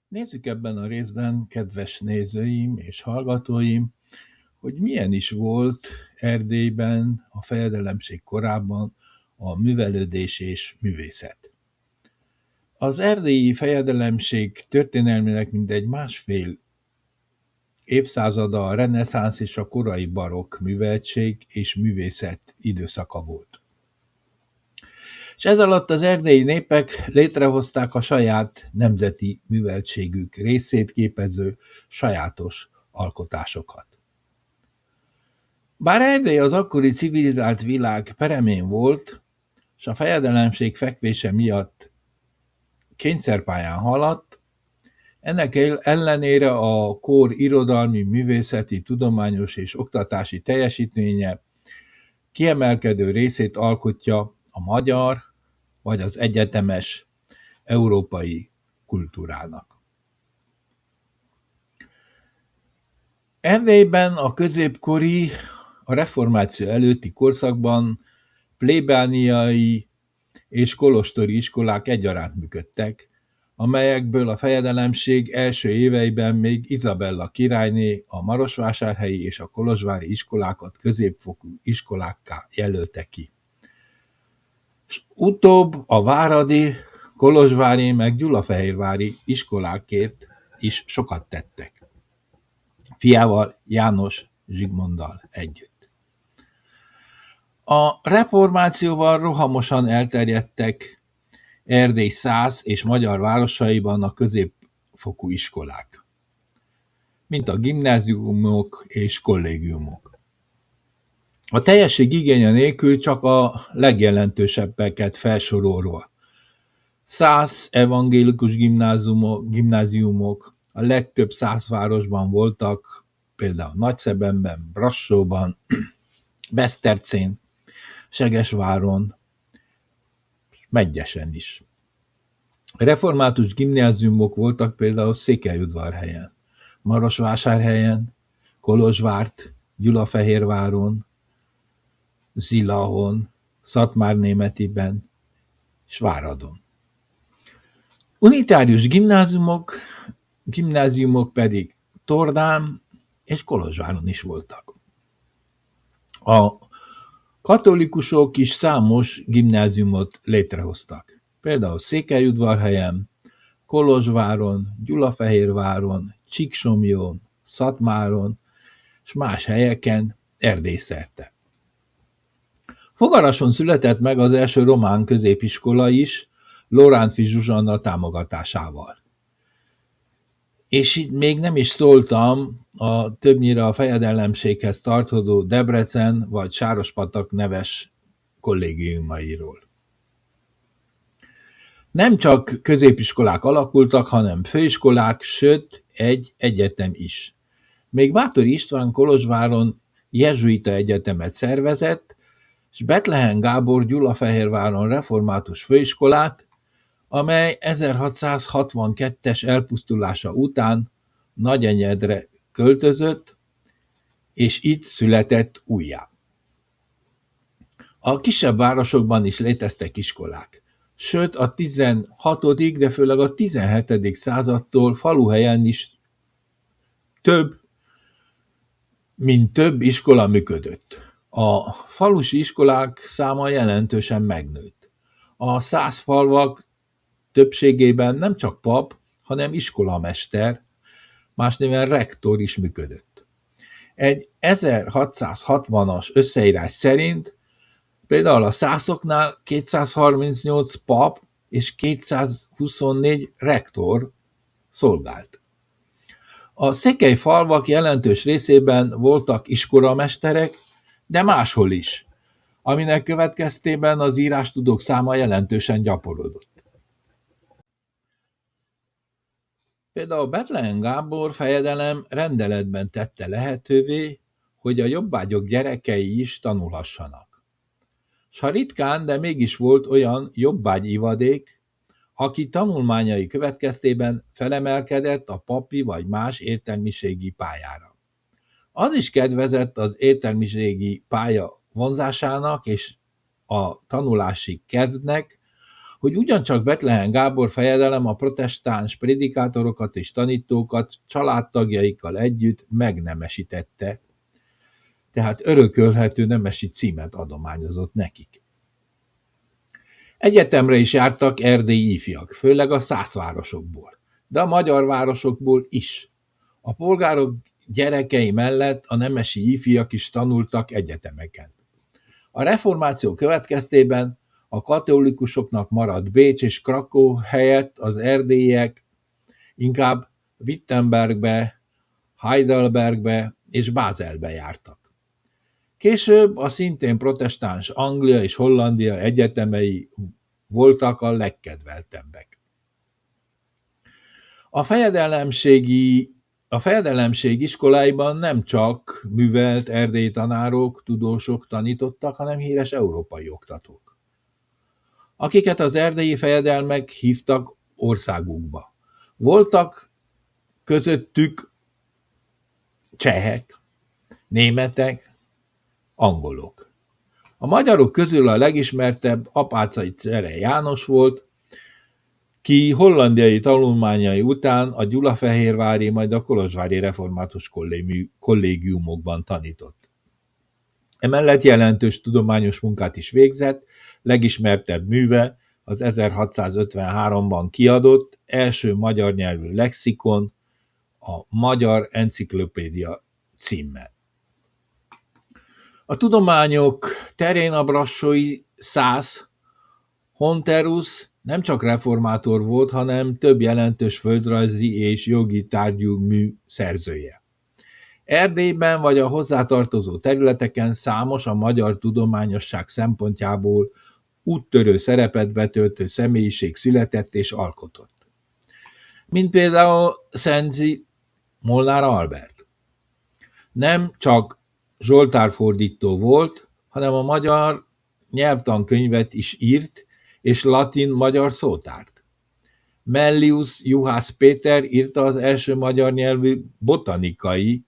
Nézzük ebben a részben, kedves nézőim és hallgatóim, hogy milyen is volt Erdélyben a fejedelemség korában a művelődés és művészet. Az erdélyi fejedelemség történelmileg mindegy másfél évszázada a reneszánsz és a korai barokk műveltség és művészet időszaka volt. És ez alatt az erdélyi népek létrehozták a saját nemzeti műveltségük részét képező sajátos alkotásokat. Bár Erdély az akkori civilizált világ peremén volt, s a fejedelemség fekvése miatt kényszerpályán haladt, ennek ellenére a kor irodalmi, művészeti, tudományos és oktatási teljesítménye kiemelkedő részét alkotja a magyar vagy az egyetemes európai kultúrának. Erdélyben a középkori, a reformáció előtti korszakban plébániai és kolostori iskolák egyaránt működtek, amelyekből a fejedelemség első éveiben még Izabella királyné a marosvásárhelyi és a kolozsvári iskolákat középfokú iskolákká jelölte ki. S utóbb a váradi, kolozsvári meg gyulafehérvári iskolákért is sokat tettek. Fiával, János Zsigmonddal együtt. A reformációval rohamosan elterjedtek Erdély szász és magyar városaiban a középfokú iskolák, mint a gimnáziumok és kollégiumok. A teljesség igénye nélkül csak a legjelentősebbeket felsorolva. Szász evangélikus gimnáziumok a legtöbb szászvárosban voltak, például Nagyszebenben, Brassóban, Besztercén, Segesváron, Medgyesen is. Református gimnáziumok voltak például Székelyudvarhelyen, Marosvásárhelyen, Kolozsvárt, Gyulafehérváron, Zilahon, Szatmárnémetiben és Váradon. Unitárius gimnáziumok pedig Tordán és Kolozsváron is voltak. A katolikusok is számos gimnáziumot létrehoztak, például Székelyudvarhelyen, Kolozsváron, Gyulafehérváron, Csíksomlyón, Szatmáron és más helyeken Erdély szerte. Fogarason született meg az első román középiskola is, Lorántffy Zsuzsanna támogatásával. És itt még nem is szóltam a többnyire a fejedelemséghez tartozó Debrecen vagy Sárospatak neves kollégiumairól. Nem csak középiskolák alakultak, hanem főiskolák, sőt egy egyetem is. Még Báthori István Kolozsváron jezsuita egyetemet szervezett, és Bethlen Gábor Gyulafehérváron református főiskolát, amely 1662-es elpusztulása után Nagyenyedre költözött, és itt született újjá. A kisebb városokban is léteztek iskolák, sőt a 16., de főleg a 17. századtól faluhelyen is több iskola működött. A falusi iskolák száma jelentősen megnőtt. A szászfalvak többségében nem csak pap, hanem iskolamester, más néven rektor is működött. Egy 1660-as összeírás szerint például a szászoknál 238 pap és 224 rektor szolgált. A székely falvak jelentős részében voltak iskolamesterek, de máshol is, aminek következtében az írástudók száma jelentősen gyaporodott. Például Bethlen Gábor fejedelem rendeletben tette lehetővé, hogy a jobbágyok gyerekei is tanulhassanak. S ha ritkán, de mégis volt olyan jobbágy ivadék, aki tanulmányai következtében felemelkedett a papi vagy más értelmiségi pályára. Az is kedvezett az értelmiségi pálya vonzásának és a tanulási kedvnek, hogy ugyancsak Bethlen Gábor fejedelem a protestáns prédikátorokat és tanítókat családtagjaikkal együtt megnemesítette, tehát örökölhető nemesi címet adományozott nekik. Egyetemre is jártak erdélyi ifjak, főleg a szászvárosokból, de a magyar városokból is. A polgárok gyerekei mellett a nemesi ifjak is tanultak egyetemeken. A reformáció következtében a katolikusoknak maradt Bécs és Krakó helyett az erdélyiek inkább Wittenbergbe, Heidelbergbe és Bázelbe jártak. Később a szintén protestáns Anglia és Hollandia egyetemei voltak a legkedveltebbek. A fejedelemség iskoláiban nem csak művelt erdélyi tanárok, tudósok tanítottak, hanem híres európai oktatók, akiket az erdélyi fejedelmek hívtak országukba. Voltak közöttük csehek, németek, angolok. A magyarok közül a legismertebb Apáczai Czere János volt, ki hollandiai tanulmányai után a gyulafehérvári, majd a kolozsvári református kollégiumokban tanított. Emellett jelentős tudományos munkát is végzett, legismertebb műve az 1653-ban kiadott első magyar nyelvű lexikon, a Magyar Enciklopédia címmel. A tudományok terén a brassói Szász Honterus nem csak reformátor volt, hanem több jelentős földrajzi és jogi tárgyú mű szerzője. Erdélyben vagy a hozzátartozó területeken számos a magyar tudományosság szempontjából úttörő szerepet betöltő személyiség született és alkotott. Mint például Szenzi Molnár Albert. Nem csak zsoltárfordító volt, hanem a magyar nyelvtankönyvet is írt, és latin-magyar szótárt. Mellius Juhász Péter írta az első magyar nyelvű botanikai,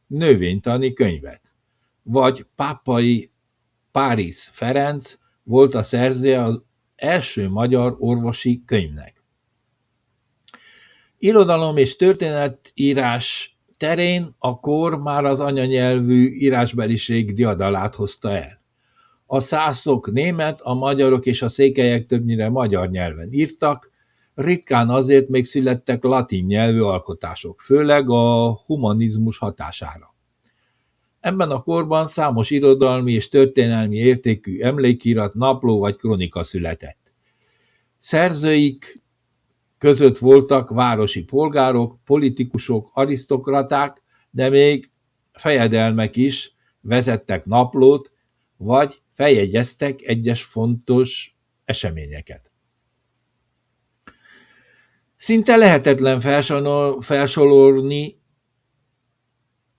növénytani könyvet, vagy Pápai Páris Ferenc volt a szerzője az első magyar orvosi könyvnek. Irodalom és történetírás terén a kor már az anyanyelvű írásbeliség diadalát hozta el. A szászok német, a magyarok és a székelyek többnyire magyar nyelven írtak, ritkán azért még születtek latin nyelvű alkotások, főleg a humanizmus hatására. Ebben a korban számos irodalmi és történelmi értékű emlékirat, napló vagy kronika született. Szerzőik között voltak városi polgárok, politikusok, arisztokraták, de még fejedelmek is vezettek naplót, vagy feljegyeztek egyes fontos eseményeket. Szinte lehetetlen felsorolni,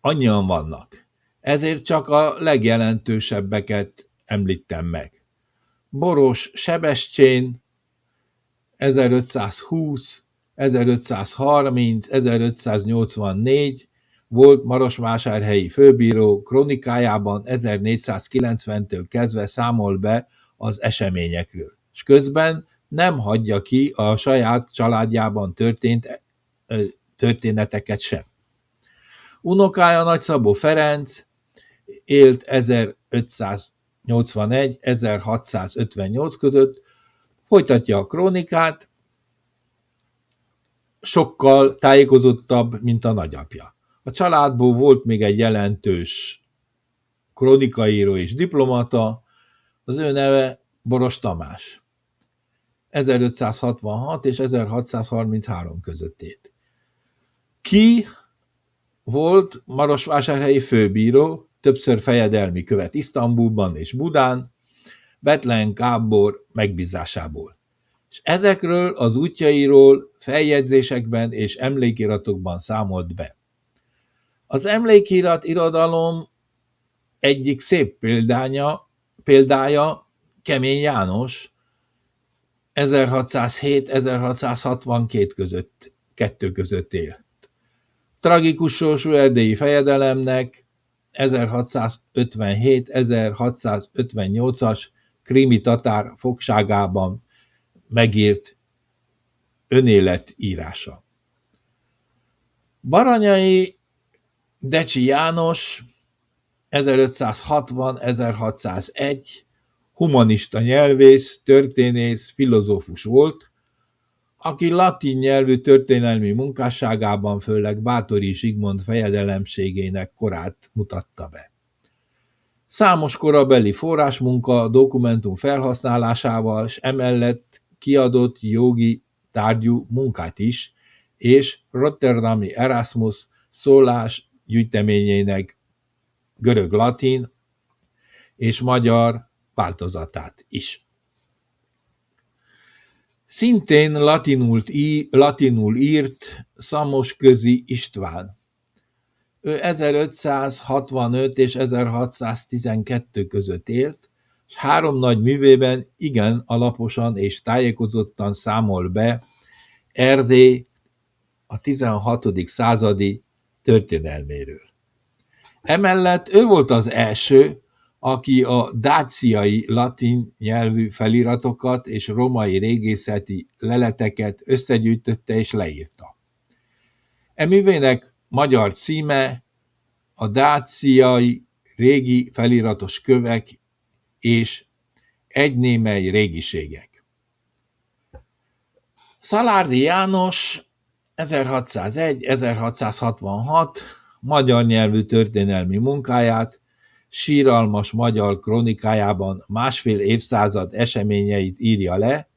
annyian vannak. Ezért csak a legjelentősebbeket említem meg. Boros Sebestyén 1520, 1530, 1584 volt marosvásárhelyi főbíró, kronikájában 1490-től kezdve számol be az eseményekről, és közben nem hagyja ki a saját családjában történt történeteket sem. Unokája Nagyszabó Ferenc élt 1581-1658 között, folytatja a krónikát, sokkal tájékozottabb, mint a nagyapja. A családból volt még egy jelentős krónikaíró és diplomata, az ő neve Boros Tamás. 1566 és 1633 között élt. Ki volt marosvásárhelyi főbíró, többször fejedelmi követ Isztambulban és Budán, Bethlen Gábor megbízásából. És ezekről az útjairól feljegyzésekben és emlékiratokban számolt be. Az emlékirat irodalom egyik szép példája Kemény János 1607-1662 között élt. Tragikus sorsú erdélyi fejedelemnek 1657-1658-as krími tatár fogságában megírt önéletírása. Baranyai Decsi János 1560-1601 humanista nyelvész, történész, filozófus volt, aki latin nyelvű történelmi munkásságában főleg Báthory Zsigmond fejedelemségének korát mutatta be. Számos korabeli forrásmunka, dokumentum felhasználásával, s emellett kiadott jogi tárgyú munkát is, és rotterdami Erasmus szólás gyűjteményének görög-latin és magyar változatát is. Szintén latinul írt Szamosközi István. Ő 1565 és 1612 között élt, és 3 nagy művében igen alaposan és tájékozottan számol be Erdély a 16. századi történelméről. Emellett ő volt az első, aki a dáciai latin nyelvű feliratokat és római régészeti leleteket összegyűjtötte és leírta. E művének magyar címe a dáciai régi feliratos kövek és egynémely régiségek. Szalárdhy János 1601-1666 magyar nyelvű történelmi munkáját síralmas magyar kronikájában 1,5 évszázad eseményeit írja le,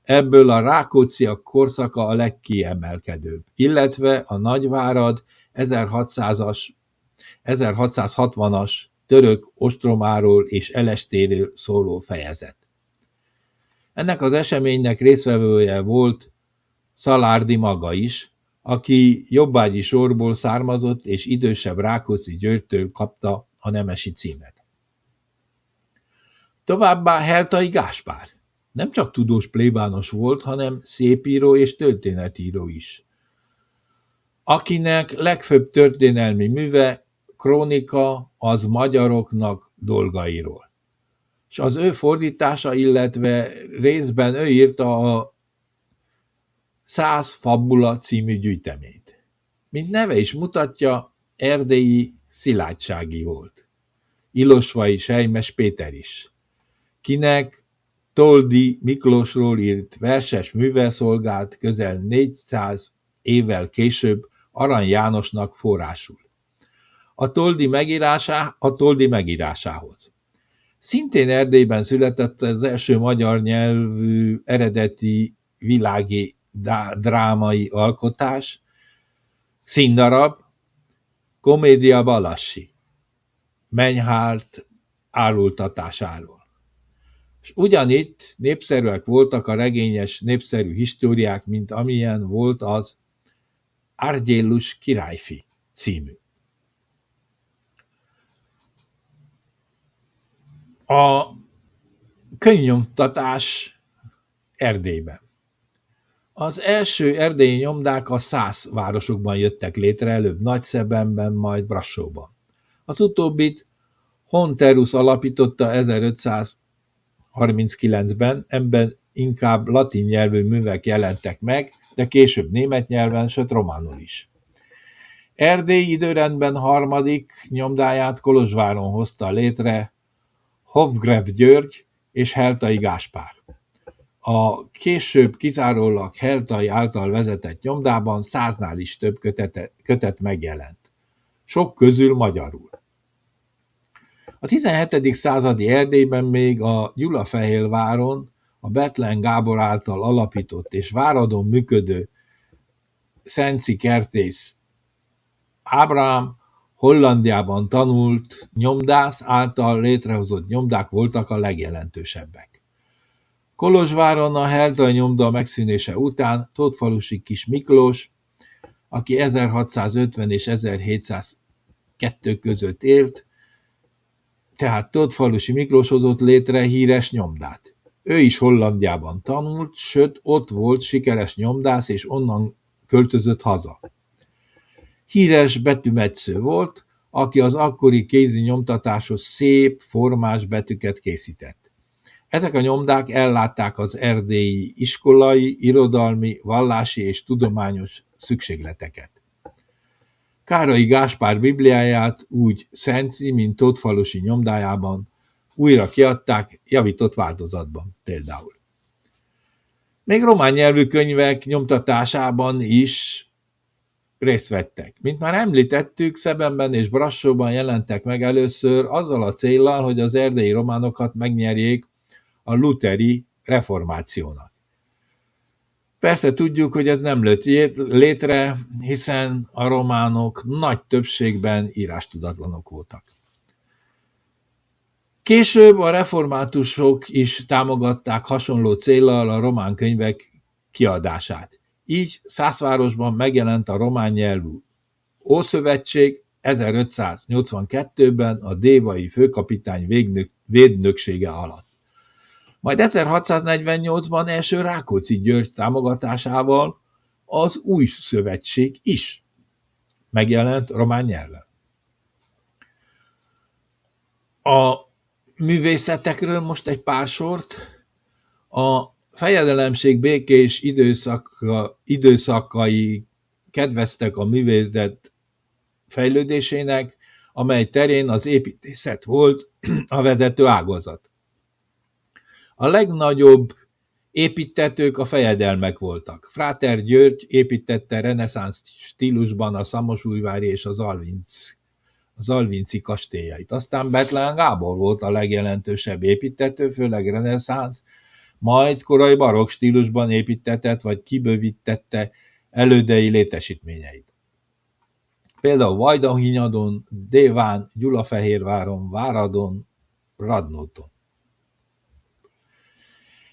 ebből a Rákócziak korszaka a legkiemelkedőbb, illetve a Nagyvárad 1660-as török ostromáról és elestéről szóló fejezet. Ennek az eseménynek résztvevője volt Szalárdhy maga is, aki jobbágyi sorból származott és idősebb Rákóczi Györgytől kapta a nemesi címet. Továbbá Heltai Gáspár nem csak tudós plébános volt, hanem szépíró és történetíró is, akinek legfőbb történelmi műve krónika az magyaroknak dolgairól. És az ő fordítása, illetve részben ő írta a 100 fabula című gyűjteményt. Mint neve is mutatja, erdélyi szilágysági volt. Ilosvai Selymes Péter is, kinek Toldy Miklósról írt verses műve szolgált közel 400 évvel később Arany Jánosnak forrásul. A Toldy megírásához. Szintén Erdélyben született az első magyar nyelvű eredeti világi drámai alkotás, színdarab, Komédia Balassi, Menyhárt árultatásáról. És ugyanitt népszerűek voltak a regényes népszerű históriák, mint amilyen volt az Argyélus királyfi című. A könyvnyomtatás Erdélyben. Az első erdélyi nyomdák a szász városokban jöttek létre, előbb Nagyszebenben, majd Brassóban. Az utóbbit Honterus alapította 1539-ben, ebben inkább latin nyelvű művek jelentek meg, de később német nyelven, sőt románul is. Erdély időrendben 3. nyomdáját Kolozsváron hozta létre Hovgreb György és Heltai Gáspár. A később kizárólag Heltai által vezetett nyomdában 100-nál is több kötet megjelent. Sok közül magyarul. A 17. századi Erdélyben még a Gyulafehérváron a Bethlen Gábor által alapított és Váradon működő szenci kertész Ábrahám Hollandiában tanult nyomdász által létrehozott nyomdák voltak a legjelentősebbek. Kolozsváron a Heltai nyomda megszűnése után Tótfalusi Kis Miklós, aki 1650 és 1702 között élt, tehát Tótfalusi Miklós hozott létre híres nyomdát. Ő is Hollandiában tanult, sőt ott volt sikeres nyomdász, és onnan költözött haza. Híres betűmetsző volt, aki az akkori kézi nyomtatáshoz szép, formás betűket készített. Ezek a nyomdák ellátták az erdélyi iskolai, irodalmi, vallási és tudományos szükségleteket. Károly Gáspár bibliáját úgy Szenci, mint Tótfalusi nyomdájában újra kiadták, javított változatban például. Még román nyelvű könyvek nyomtatásában is részt vettek. Mint már említettük, Szebenben és Brassóban jelentek meg először azzal a céllal, hogy az erdélyi románokat megnyerjék a lutheri reformációnak. Persze tudjuk, hogy ez nem lőtt létre, hiszen a románok nagy többségben írástudatlanok voltak. Később a reformátusok is támogatták hasonló céllal a román könyvek kiadását. Így Szászvárosban megjelent a román nyelvű Ószövetség 1582-ben a dévai főkapitány védnöksége alatt. Majd 1648-ban első Rákóczi György támogatásával az Új Szövetség is megjelent román nyelven. A művészetekről most egy pár sort. A fejedelemség békés időszakai kedveztek a művészet fejlődésének, amely terén az építészet volt a vezető ágazat. A legnagyobb építtetők a fejedelmek voltak. Fráter György építette reneszánsz stílusban a szamosújvári és az alvinci kastélyait. Aztán Bethlen Gábor volt a legjelentősebb építtető, főleg reneszánsz, majd korai barokk stílusban építtetett vagy kibővítette elődei létesítményeit. Például Vajdahunyadon, Déván, Gyulafehérváron, Váradon, Radnóton.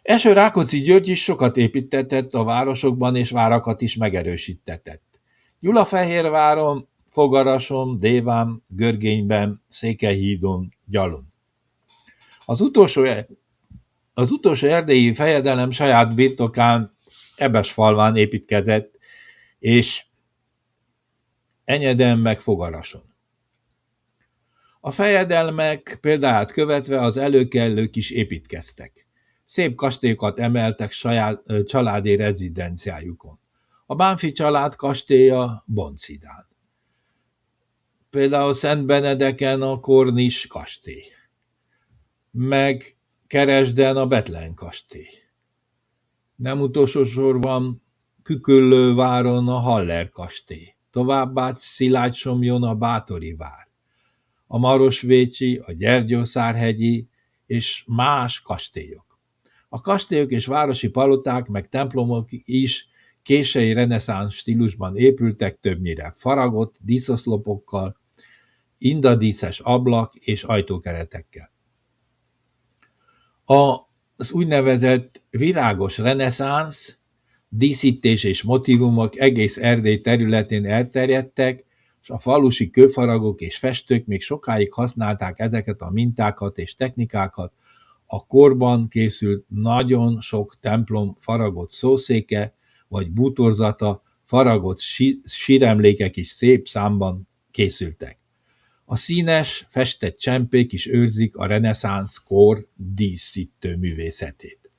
Első Rákóczi György is sokat építtetett a városokban, és várakat is megerősítetett. Gyulafehérváron, Fogarason, Déván, Görgényben, Székelyhídon, Gyalon. Az utolsó erdélyi fejedelem saját birtokán Ebesfalván építkezett, és Enyeden meg Fogarason. A fejedelmek példáját követve az előkelők is építkeztek. Szép kastélyokat emeltek családi rezidenciájukon. A Bánffy család kastélya Boncidán. Például Szent Benedeken a Kornis kastély. Meg Keresden a Bethlen kastély. Nem utolsó sorban Küküllőváron a Haller kastély. Továbbá Szilágysomlyon a Báthori vár. A Marosvécsi, a Gyergyószárhegyi és más kastélyok. A kastélyok és városi paloták meg templomok is kései reneszánsz stílusban épültek, többnyire faragott díszoszlopokkal, indadíszes ablak és ajtókeretekkel. Az úgynevezett virágos reneszánsz díszítés és motívumok egész Erdély területén elterjedtek, és a falusi kőfaragók és festők még sokáig használták ezeket a mintákat és technikákat. A korban készült nagyon sok templom faragott szószéke vagy bútorzata, faragott síremlékek is szép számban készültek. A színes, festett csempék is őrzik a reneszánsz kor díszítő művészetét.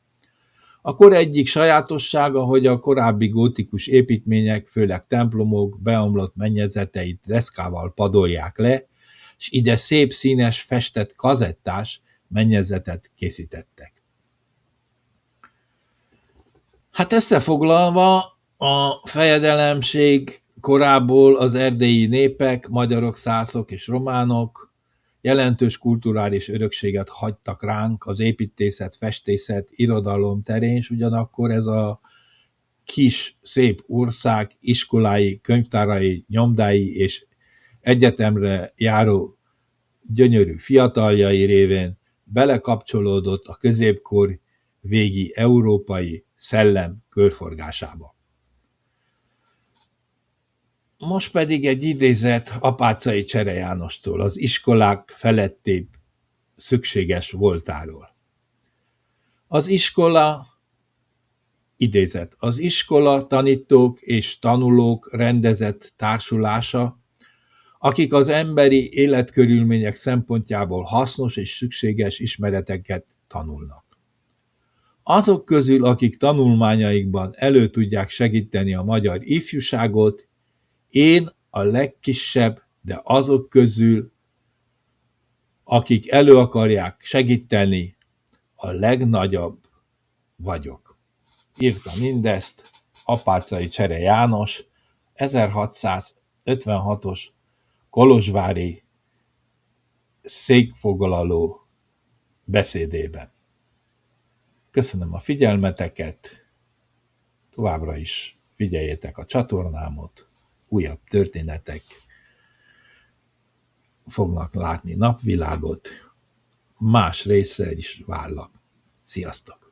A kor egyik sajátossága, hogy a korábbi gótikus építmények, főleg templomok beomlott mennyezeteit deszkával padolják le, és ide szép színes, festett kazettás mennyezetet készítettek. Hát összefoglalva, a fejedelemség korából az erdélyi népek, magyarok, szászok és románok jelentős kulturális örökséget hagytak ránk az építészet, festészet, irodalom terén, és ugyanakkor ez a kis, szép ország iskolái, könyvtárai, nyomdái és egyetemre járó gyönyörű fiataljai révén belekapcsolódott a középkor végi európai szellem körforgásába. Most pedig egy idézet Apáczai Csere Jánostól, az iskolák felettébb szükséges voltáról. Az iskola, idézet, az iskola tanítók és tanulók rendezett társulása, akik az emberi életkörülmények szempontjából hasznos és szükséges ismereteket tanulnak. Azok közül, akik tanulmányaikban elő tudják segíteni a magyar ifjúságot, én a legkisebb, de azok közül, akik elő akarják segíteni, a legnagyobb vagyok. Írta mindezt Apáczai Csere János 1656-os kolozsvári székfoglaló beszédében. Köszönöm a figyelmeteket, továbbra is figyeljétek a csatornámot, újabb történetek fognak látni napvilágot, más résszel is várlak. Sziasztok!